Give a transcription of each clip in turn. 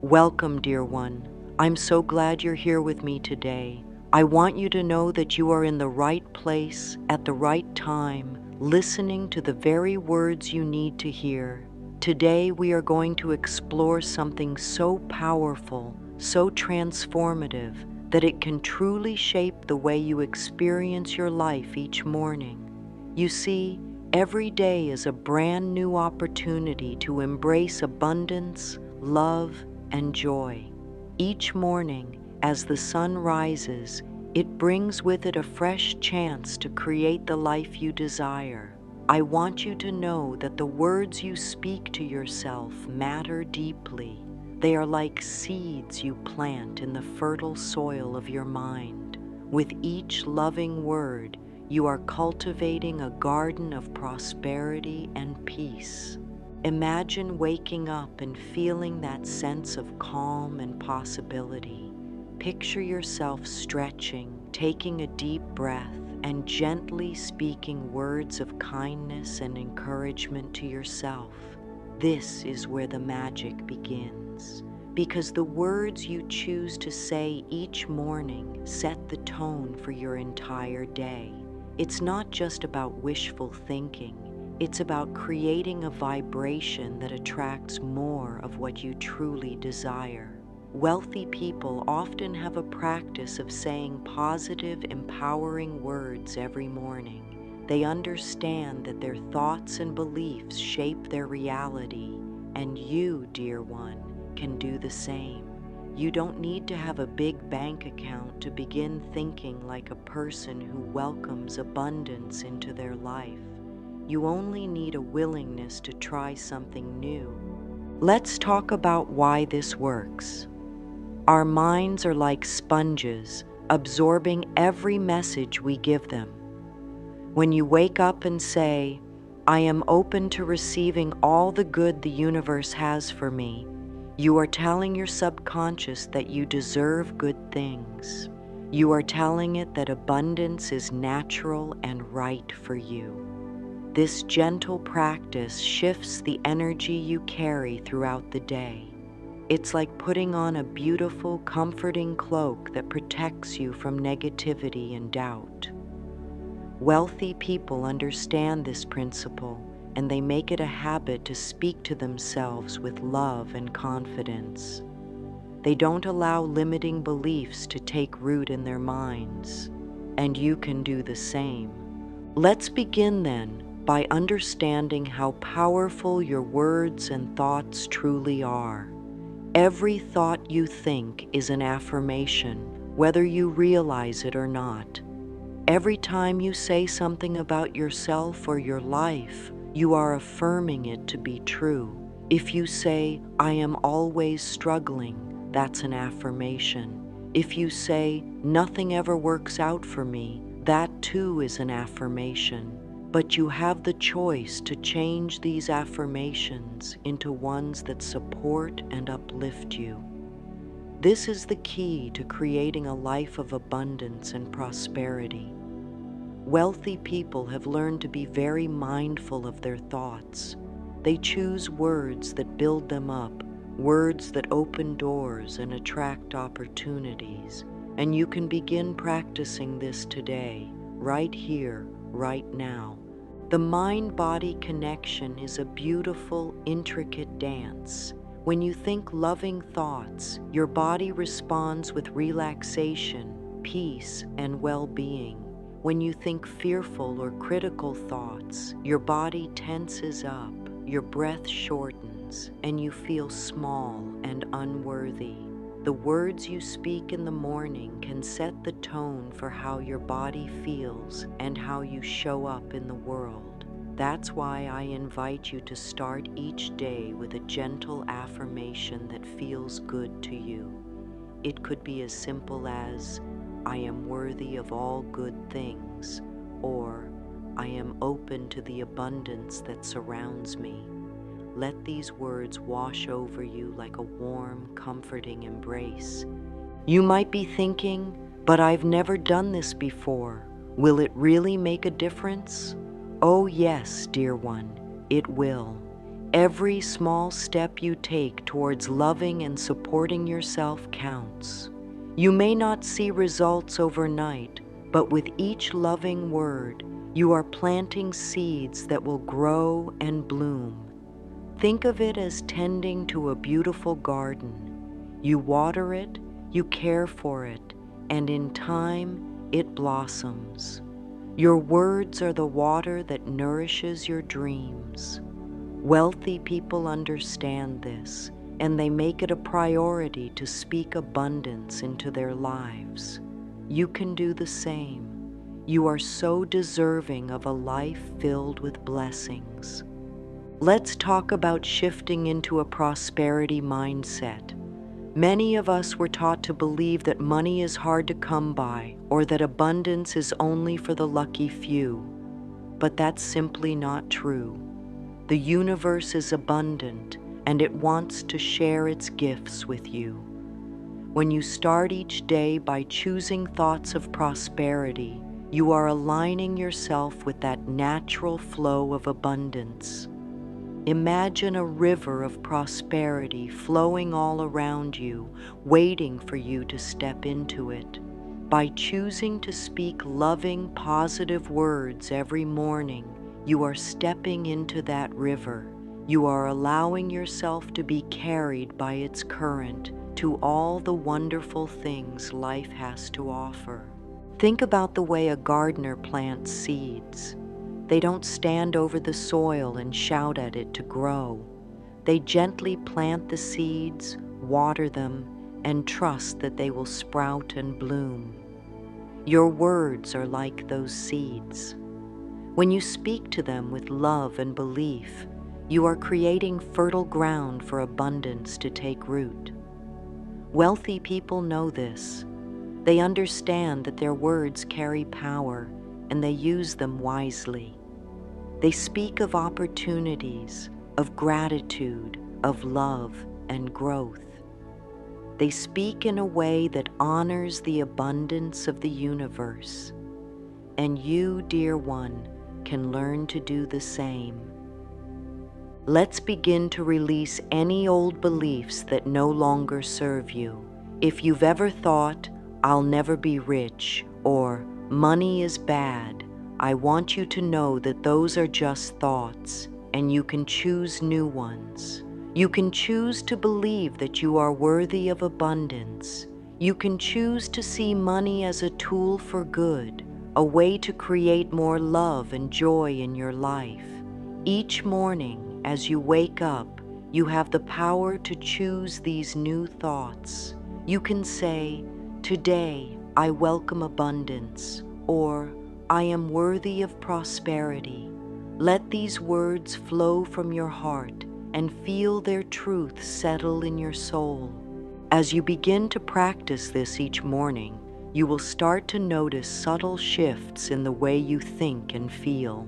Welcome, dear one. I'm so glad you're here with me today. I want you to know that you are in the right place at the right time, listening to the very words you need to hear. Today, we are going to explore something so powerful, so transformative, that it can truly shape the way you experience your life each morning. You see, every day is a brand new opportunity to embrace abundance, love, and joy. Each morning, as the sun rises, it brings with it a fresh chance to create the life you desire. I want you to know that the words you speak to yourself matter deeply. They are like seeds you plant in the fertile soil of your mind. With each loving word, you are cultivating a garden of prosperity and peace. Imagine waking up and feeling that sense of calm and possibility. Picture yourself stretching, taking a deep breath, and gently speaking words of kindness and encouragement to yourself. This is where the magic begins, because the words you choose to say each morning set the tone for your entire day. It's not just about wishful thinking. It's about creating a vibration that attracts more of what you truly desire. Wealthy people often have a practice of saying positive, empowering words every morning. They understand that their thoughts and beliefs shape their reality, and you, dear one, can do the same. You don't need to have a big bank account to begin thinking like a person who welcomes abundance into their life. You only need a willingness to try something new. Let's talk about why this works. Our minds are like sponges, absorbing every message we give them. When you wake up and say, "I am open to receiving all the good the universe has for me," you are telling your subconscious that you deserve good things. You are telling it that abundance is natural and right for you. This gentle practice shifts the energy you carry throughout the day. It's like putting on a beautiful, comforting cloak that protects you from negativity and doubt. Wealthy people understand this principle, and they make it a habit to speak to themselves with love and confidence. They don't allow limiting beliefs to take root in their minds, and you can do the same. Let's begin then by understanding how powerful your words and thoughts truly are. Every thought you think is an affirmation, whether you realize it or not. Every time you say something about yourself or your life, you are affirming it to be true. If you say, "I am always struggling," that's an affirmation. If you say, "Nothing ever works out for me," that too is an affirmation. But you have the choice to change these affirmations into ones that support and uplift you. This is the key to creating a life of abundance and prosperity. Wealthy people have learned to be very mindful of their thoughts. They choose words that build them up, words that open doors and attract opportunities. And you can begin practicing this today, right here, right now. The mind-body connection is a beautiful, intricate dance. When you think loving thoughts, your body responds with relaxation, peace, and well-being. When you think fearful or critical thoughts, your body tenses up, your breath shortens, and you feel small and unworthy. The words you speak in the morning can set the tone for how your body feels and how you show up in the world. That's why I invite you to start each day with a gentle affirmation that feels good to you. It could be as simple as, "I am worthy of all good things," or "I am open to the abundance that surrounds me." Let these words wash over you like a warm, comforting embrace. You might be thinking, "But I've never done this before. Will it really make a difference?" Oh yes, dear one, it will. Every small step you take towards loving and supporting yourself counts. You may not see results overnight, but with each loving word, you are planting seeds that will grow and bloom. Think of it as tending to a beautiful garden. You water it, you care for it, and in time, it blossoms. Your words are the water that nourishes your dreams. Wealthy people understand this, and they make it a priority to speak abundance into their lives. You can do the same. You are so deserving of a life filled with blessings. Let's talk about shifting into a prosperity mindset. Many of us were taught to believe that money is hard to come by or that abundance is only for the lucky few. But that's simply not true. The universe is abundant and it wants to share its gifts with you. When you start each day by choosing thoughts of prosperity, you are aligning yourself with that natural flow of abundance. Imagine a river of prosperity flowing all around you, waiting for you to step into it. By choosing to speak loving, positive words every morning, you are stepping into that river. You are allowing yourself to be carried by its current to all the wonderful things life has to offer. Think about the way a gardener plants seeds. They don't stand over the soil and shout at it to grow. They gently plant the seeds, water them, and trust that they will sprout and bloom. Your words are like those seeds. When you speak to them with love and belief, you are creating fertile ground for abundance to take root. Wealthy people know this. They understand that their words carry power, and they use them wisely. They speak of opportunities, of gratitude, of love and growth. They speak in a way that honors the abundance of the universe. And you, dear one, can learn to do the same. Let's begin to release any old beliefs that no longer serve you. If you've ever thought, "I'll never be rich," or "money is bad," I want you to know that those are just thoughts, and you can choose new ones. You can choose to believe that you are worthy of abundance. You can choose to see money as a tool for good, a way to create more love and joy in your life. Each morning, as you wake up, you have the power to choose these new thoughts. You can say, "Today, I welcome abundance," or "I am worthy of prosperity." Let these words flow from your heart and feel their truth settle in your soul. As you begin to practice this each morning, you will start to notice subtle shifts in the way you think and feel.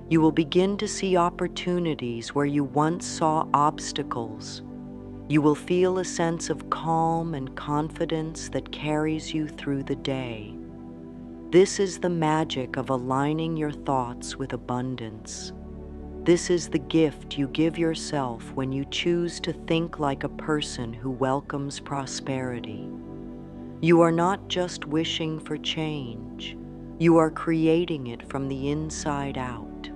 You will begin to see opportunities where you once saw obstacles. You will feel a sense of calm and confidence that carries you through the day. This is the magic of aligning your thoughts with abundance. This is the gift you give yourself when you choose to think like a person who welcomes prosperity. You are not just wishing for change, you are creating it from the inside out.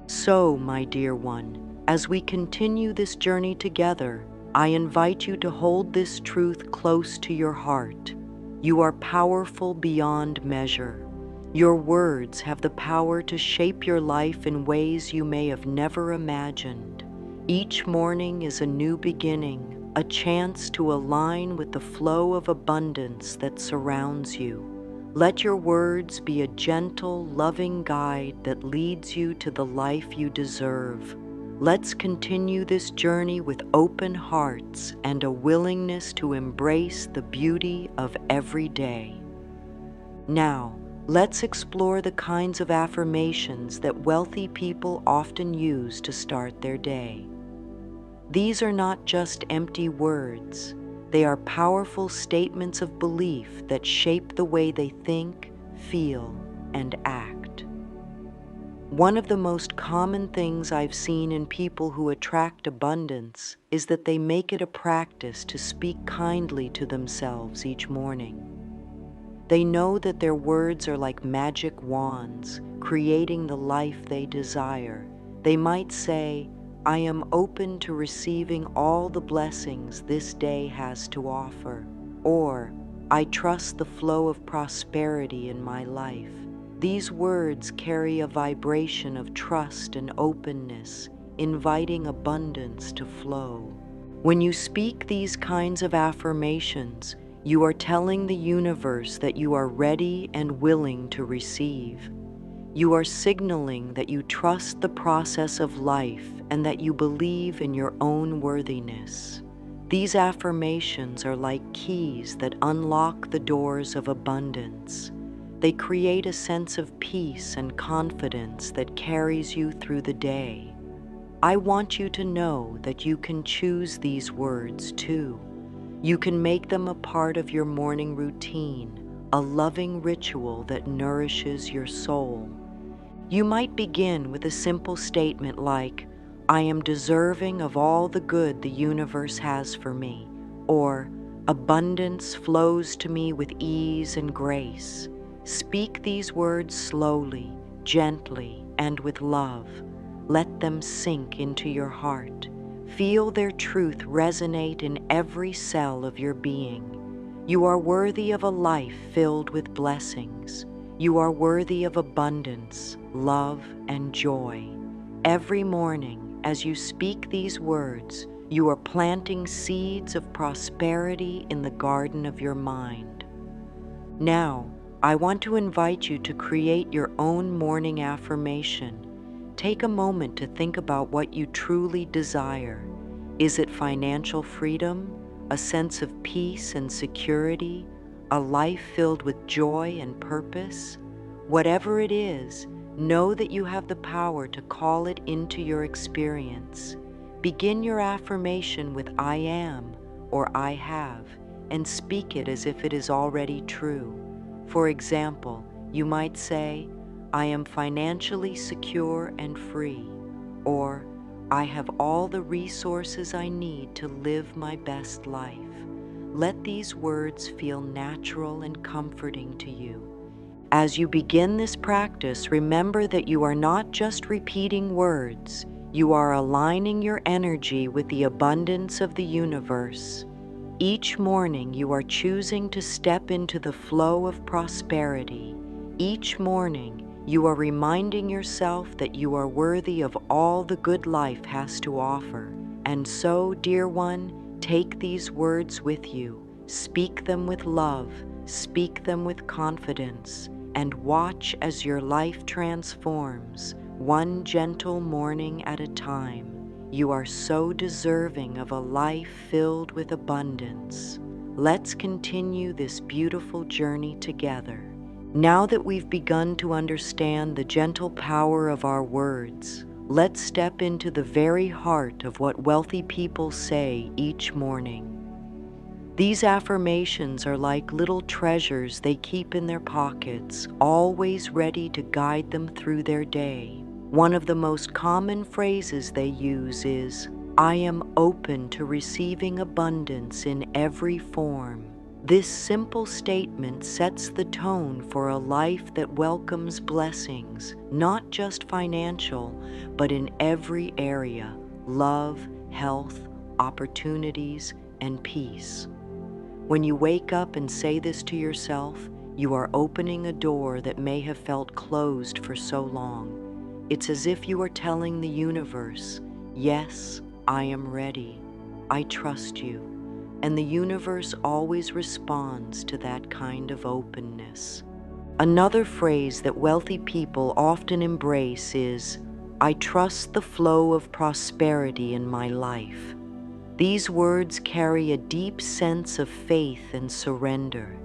So, my dear one, as we continue this journey together, I invite you to hold this truth close to your heart. You are powerful beyond measure. Your words have the power to shape your life in ways you may have never imagined. Each morning is a new beginning, a chance to align with the flow of abundance that surrounds you. Let your words be a gentle, loving guide that leads you to the life you deserve. Let's continue this journey with open hearts and a willingness to embrace the beauty of every day. Now, let's explore the kinds of affirmations that wealthy people often use to start their day. These are not just empty words. They are powerful statements of belief that shape the way they think, feel, and act. One of the most common things I've seen in people who attract abundance is that they make it a practice to speak kindly to themselves each morning. They know that their words are like magic wands, creating the life they desire. They might say, "I am open to receiving all the blessings this day has to offer," or "I trust the flow of prosperity in my life." These words carry a vibration of trust and openness, inviting abundance to flow. When you speak these kinds of affirmations, you are telling the universe that you are ready and willing to receive. You are signaling that you trust the process of life and that you believe in your own worthiness. These affirmations are like keys that unlock the doors of abundance. They create a sense of peace and confidence that carries you through the day. I want you to know that you can choose these words too. You can make them a part of your morning routine, a loving ritual that nourishes your soul. You might begin with a simple statement like, "I am deserving of all the good the universe has for me," or "Abundance flows to me with ease and grace." Speak these words slowly, gently, and with love. Let them sink into your heart. Feel their truth resonate in every cell of your being. You are worthy of a life filled with blessings. You are worthy of abundance, love, and joy. Every morning, as you speak these words, you are planting seeds of prosperity in the garden of your mind. Now, I want to invite you to create your own morning affirmation. Take a moment to think about what you truly desire. Is it financial freedom, a sense of peace and security, a life filled with joy and purpose? Whatever it is, know that you have the power to call it into your experience. Begin your affirmation with "I am" or "I have," and speak it as if it is already true. For example, you might say, "I am financially secure and free," or "I have all the resources I need to live my best life." Let these words feel natural and comforting to you. As you begin this practice, remember that you are not just repeating words, you are aligning your energy with the abundance of the universe. Each morning you are choosing to step into the flow of prosperity. Each morning you are reminding yourself that you are worthy of all the good life has to offer. And so, dear one, take these words with you. Speak them with love, speak them with confidence, and watch as your life transforms, one gentle morning at a time. You are so deserving of a life filled with abundance. Let's continue this beautiful journey together. Now that we've begun to understand the gentle power of our words, let's step into the very heart of what wealthy people say each morning. These affirmations are like little treasures they keep in their pockets, always ready to guide them through their day. One of the most common phrases they use is, "I am open to receiving abundance in every form." This simple statement sets the tone for a life that welcomes blessings, not just financial, but in every area: love, health, opportunities, and peace. When you wake up and say this to yourself, you are opening a door that may have felt closed for so long. It's as if you are telling the universe, "Yes, I am ready. I trust you." And the universe always responds to that kind of openness. Another phrase that wealthy people often embrace is, "I trust the flow of prosperity in my life." These words carry a deep sense of faith and surrender.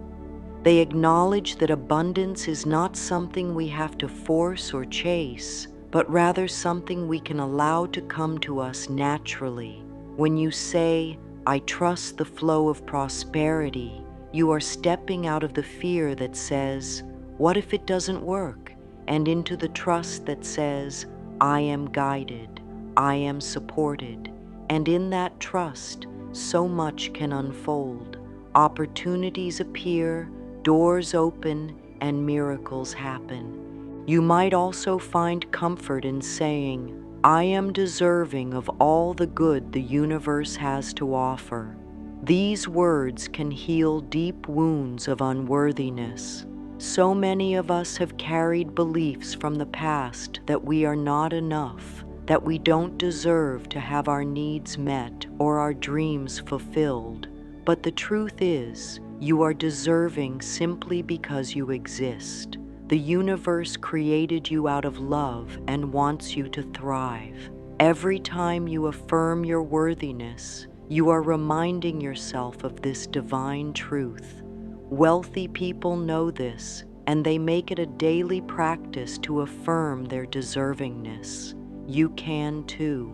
They acknowledge that abundance is not something we have to force or chase, but rather something we can allow to come to us naturally. When you say, "I trust the flow of prosperity," you are stepping out of the fear that says, "What if it doesn't work?" and into the trust that says, I am guided, I am supported, and in that trust, so much can unfold. Opportunities appear, doors open, and miracles happen. You might also find comfort in saying, I am deserving of all the good the universe has to offer. These words can heal deep wounds of unworthiness. So many of us have carried beliefs from the past that we are not enough, that we don't deserve to have our needs met or our dreams fulfilled. But the truth is, you are deserving simply because you exist. The universe created you out of love and wants you to thrive. Every time you affirm your worthiness, you are reminding yourself of this divine truth. Wealthy people know this, and they make it a daily practice to affirm their deservingness. You can too.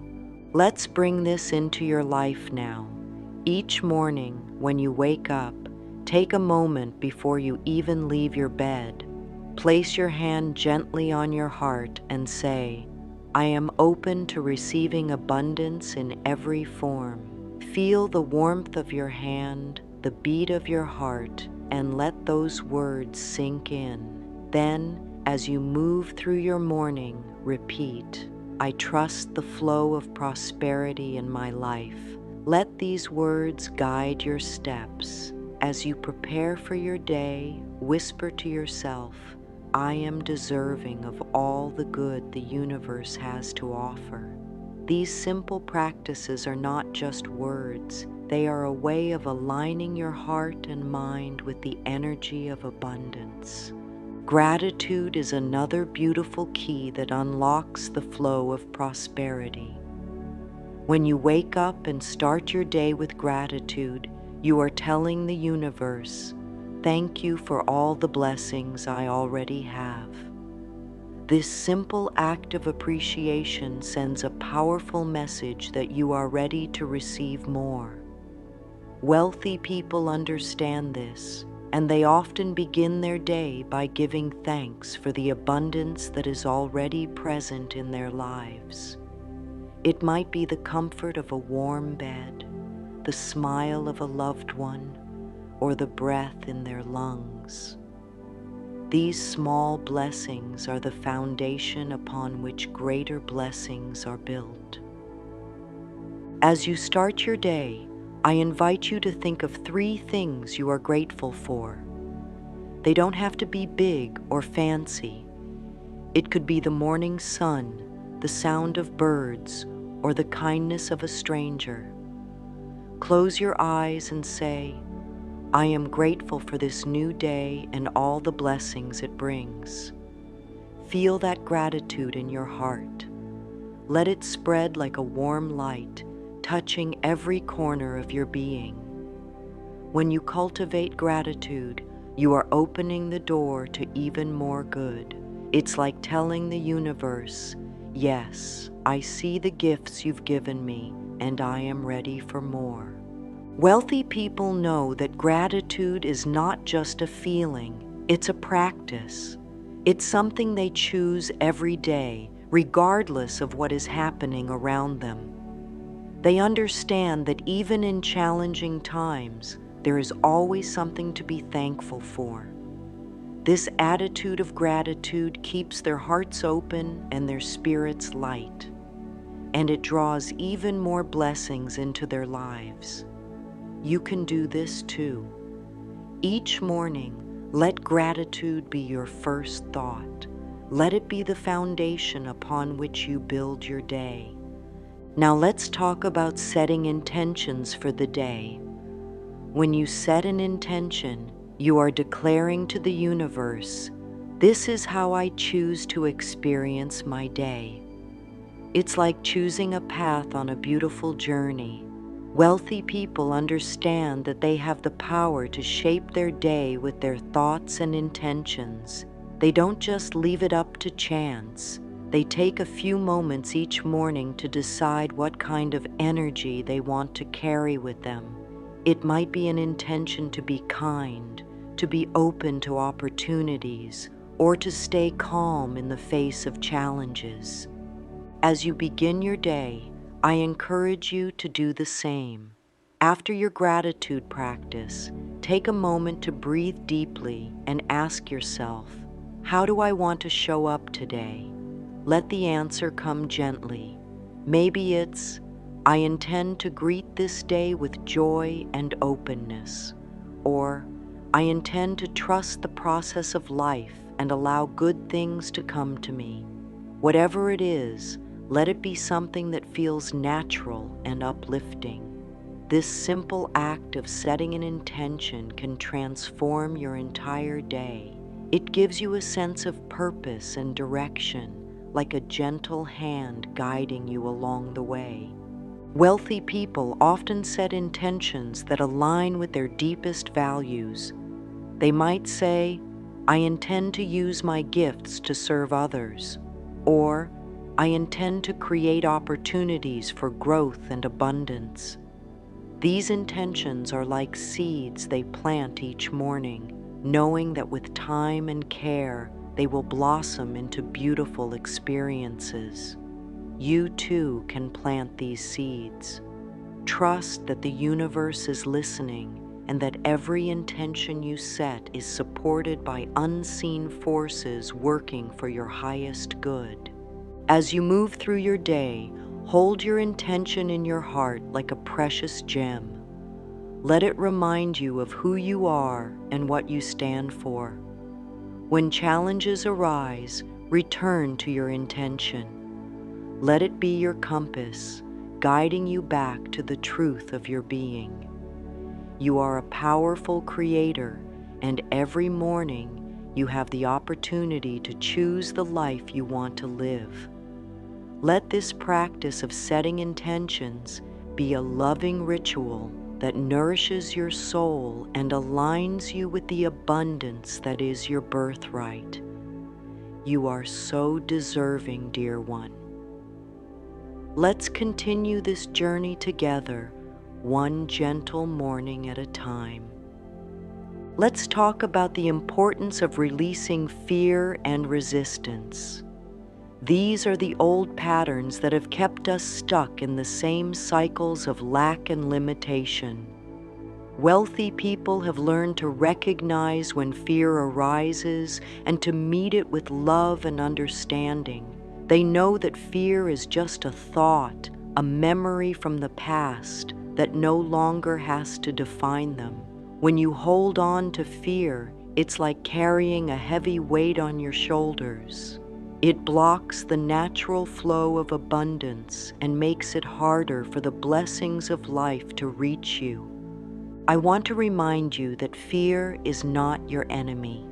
Let's bring this into your life now. Each morning, when you wake up, take a moment before you even leave your bed. Place your hand gently on your heart and say, I am open to receiving abundance in every form. Feel the warmth of your hand, the beat of your heart, and let those words sink in. Then, as you move through your morning, repeat, I trust the flow of prosperity in my life. Let these words guide your steps. As you prepare for your day, whisper to yourself, I am deserving of all the good the universe has to offer. These simple practices are not just words. They are a way of aligning your heart and mind with the energy of abundance. Gratitude is another beautiful key that unlocks the flow of prosperity. When you wake up and start your day with gratitude, you are telling the universe, thank you for all the blessings I already have. This simple act of appreciation sends a powerful message that you are ready to receive more. Wealthy people understand this, and they often begin their day by giving thanks for the abundance that is already present in their lives. It might be the comfort of a warm bed, the smile of a loved one, or the breath in their lungs. These small blessings are the foundation upon which greater blessings are built. As you start your day, I invite you to think of 3 things you are grateful for. They don't have to be big or fancy. It could be the morning sun, the sound of birds, or the kindness of a stranger. Close your eyes and say, I am grateful for this new day and all the blessings it brings. Feel that gratitude in your heart. Let it spread like a warm light, touching every corner of your being. When you cultivate gratitude, you are opening the door to even more good. It's like telling the universe, yes, I see the gifts you've given me, and I am ready for more. Wealthy people know that gratitude is not just a feeling, it's a practice. It's something they choose every day, regardless of what is happening around them. They understand that even in challenging times, there is always something to be thankful for. This attitude of gratitude keeps their hearts open and their spirits light, and it draws even more blessings into their lives. You can do this too. Each morning, let gratitude be your first thought. Let it be the foundation upon which you build your day. Now let's talk about setting intentions for the day. When you set an intention, you are declaring to the universe, this is how I choose to experience my day. It's like choosing a path on a beautiful journey. Wealthy people understand that they have the power to shape their day with their thoughts and intentions. They don't just leave it up to chance. They take a few moments each morning to decide what kind of energy they want to carry with them. It might be an intention to be kind, to be open to opportunities, or to stay calm in the face of challenges. As you begin your day, I encourage you to do the same. After your gratitude practice, take a moment to breathe deeply and ask yourself, how do I want to show up today? Let the answer come gently. Maybe it's, I intend to greet this day with joy and openness. Or, I intend to trust the process of life and allow good things to come to me. Whatever it is, let it be something that feels natural and uplifting. This simple act of setting an intention can transform your entire day. It gives you a sense of purpose and direction, like a gentle hand guiding you along the way. Wealthy people often set intentions that align with their deepest values. They might say, I intend to use my gifts to serve others, or I intend to create opportunities for growth and abundance. These intentions are like seeds they plant each morning, knowing that with time and care, they will blossom into beautiful experiences. You too can plant these seeds. Trust that the universe is listening and that every intention you set is supported by unseen forces working for your highest good. As you move through your day, hold your intention in your heart like a precious gem. Let it remind you of who you are and what you stand for. When challenges arise, return to your intention. Let it be your compass, guiding you back to the truth of your being. You are a powerful creator, and every morning you have the opportunity to choose the life you want to live. Let this practice of setting intentions be a loving ritual that nourishes your soul and aligns you with the abundance that is your birthright. You are so deserving, dear one. Let's continue this journey together, one gentle morning at a time. Let's talk about the importance of releasing fear and resistance. These are the old patterns that have kept us stuck in the same cycles of lack and limitation. Wealthy people have learned to recognize when fear arises and to meet it with love and understanding. They know that fear is just a thought, a memory from the past that no longer has to define them. When you hold on to fear, it's like carrying a heavy weight on your shoulders. It blocks the natural flow of abundance and makes it harder for the blessings of life to reach you. I want to remind you that fear is not your enemy.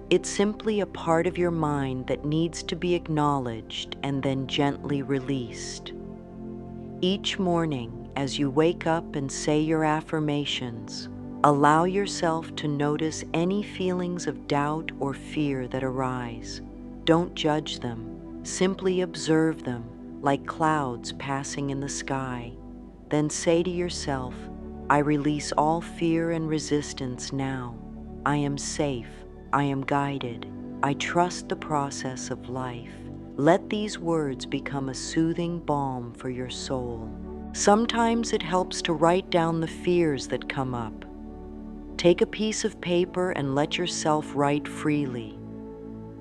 It's simply a part of your mind that needs to be acknowledged and then gently released. Each morning, as you wake up and say your affirmations, allow yourself to notice any feelings of doubt or fear that arise. Don't judge them, simply observe them like clouds passing in the sky. Then say to yourself, I release all fear and resistance now. I am safe, I am guided, I trust the process of life. Let these words become a soothing balm for your soul. Sometimes it helps to write down the fears that come up. Take a piece of paper and let yourself write freely.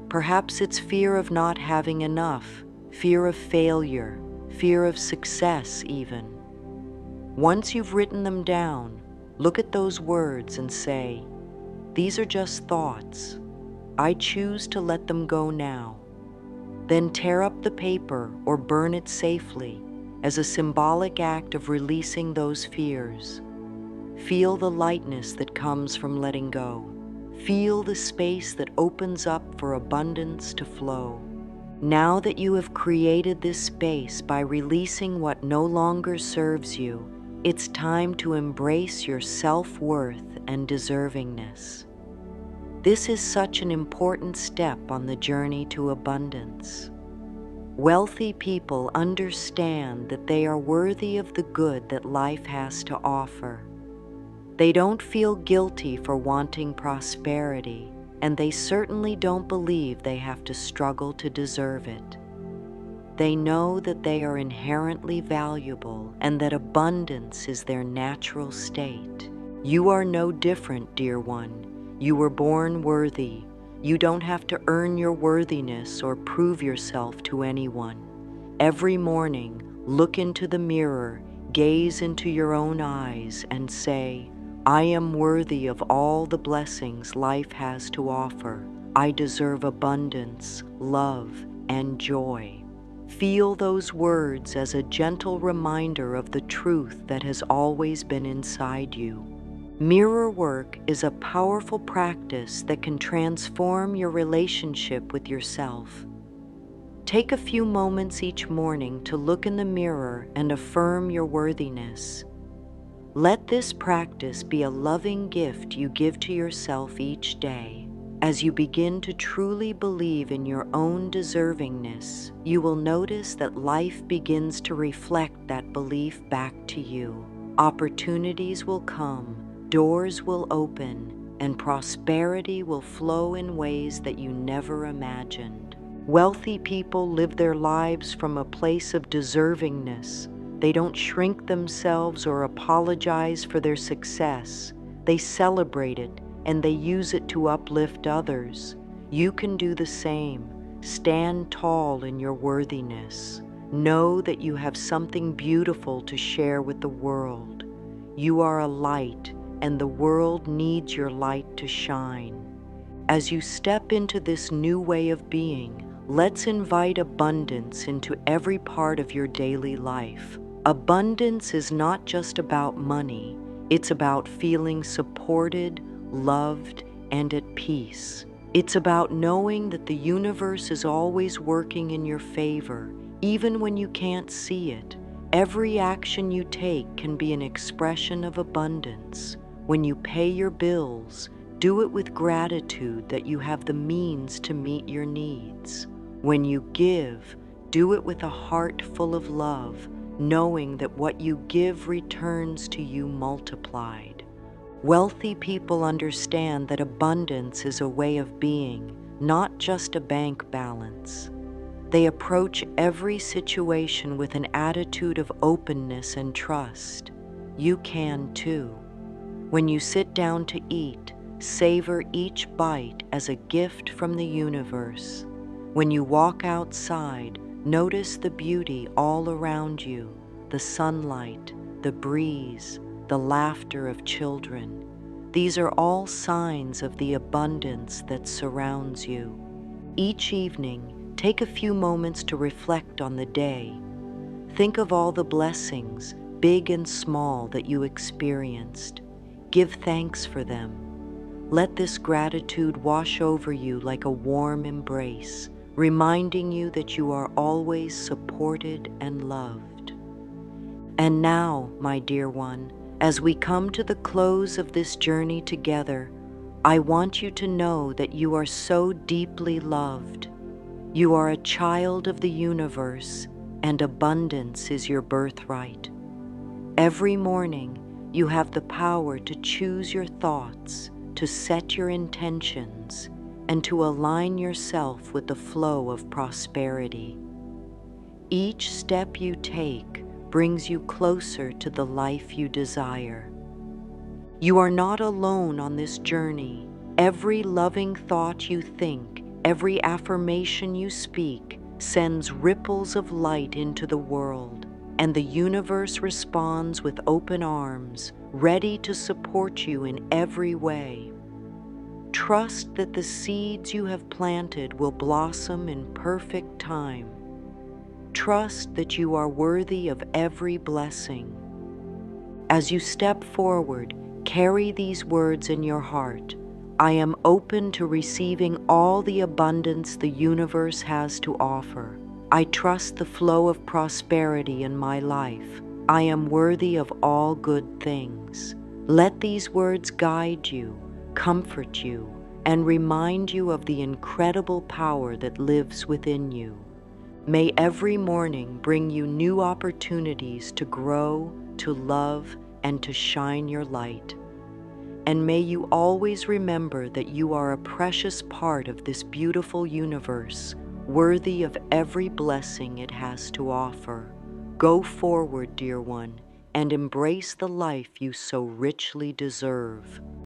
Perhaps it's fear of not having enough, fear of failure, fear of success even. Once you've written them down, look at those words and say, these are just thoughts. I choose to let them go now. Then tear up the paper or burn it safely as a symbolic act of releasing those fears. Feel the lightness that comes from letting go. Feel the space that opens up for abundance to flow. Now that you have created this space by releasing what no longer serves you, it's time to embrace your self-worth and deservingness. This is such an important step on the journey to abundance. Wealthy people understand that they are worthy of the good that life has to offer. They don't feel guilty for wanting prosperity. and they certainly don't believe they have to struggle to deserve it. They know that they are inherently valuable and that abundance is their natural state. You are no different, dear one. You were born worthy. You don't have to earn your worthiness or prove yourself to anyone. Every morning, look into the mirror, gaze into your own eyes, and say, I am worthy of all the blessings life has to offer. I deserve abundance, love, and joy. Feel those words as a gentle reminder of the truth that has always been inside you. Mirror work is a powerful practice that can transform your relationship with yourself. Take a few moments each morning to look in the mirror and affirm your worthiness. Let this practice be a loving gift you give to yourself each day. As you begin to truly believe in your own deservingness, you will notice that life begins to reflect that belief back to you. Opportunities will come, doors will open, and prosperity will flow in ways that you never imagined. Wealthy people live their lives from a place of deservingness. They don't shrink themselves or apologize for their success. They celebrate it, and they use it to uplift others. You can do the same. Stand tall in your worthiness. Know that you have something beautiful to share with the world. You are a light, and the world needs your light to shine. As you step into this new way of being, let's invite abundance into every part of your daily life. Abundance is not just about money. It's about feeling supported, loved, and at peace. It's about knowing that the universe is always working in your favor, even when you can't see it. Every action you take can be an expression of abundance. When you pay your bills, do it with gratitude that you have the means to meet your needs. When you give, do it with a heart full of love, knowing that what you give returns to you multiplied. Wealthy people understand that abundance is a way of being, not just a bank balance. They approach every situation with an attitude of openness and trust. You can too. When you sit down to eat, savor each bite as a gift from the universe. When you walk outside, notice the beauty all around you, the sunlight, the breeze, the laughter of children. These are all signs of the abundance that surrounds you. Each evening, take a few moments to reflect on the day. Think of all the blessings, big and small, that you experienced. Give thanks for them. Let this gratitude wash over you like a warm embrace, reminding you that you are always supported and loved. And now, my dear one, as we come to the close of this journey together, I want you to know that you are so deeply loved. You are a child of the universe, and abundance is your birthright. Every morning, you have the power to choose your thoughts, to set your intentions, and to align yourself with the flow of prosperity. Each step you take brings you closer to the life you desire. You are not alone on this journey. Every loving thought you think, every affirmation you speak, sends ripples of light into the world, and the universe responds with open arms, ready to support you in every way. Trust that the seeds you have planted will blossom in perfect time. Trust that you are worthy of every blessing. As you step forward, carry these words in your heart. I am open to receiving all the abundance the universe has to offer. I trust the flow of prosperity in my life. I am worthy of all good things. Let these words guide you, comfort you, and remind you of the incredible power that lives within you. May every morning bring you new opportunities to grow, to love, and to shine your light. And may you always remember that you are a precious part of this beautiful universe, worthy of every blessing it has to offer. Go forward, dear one, and embrace the life you so richly deserve.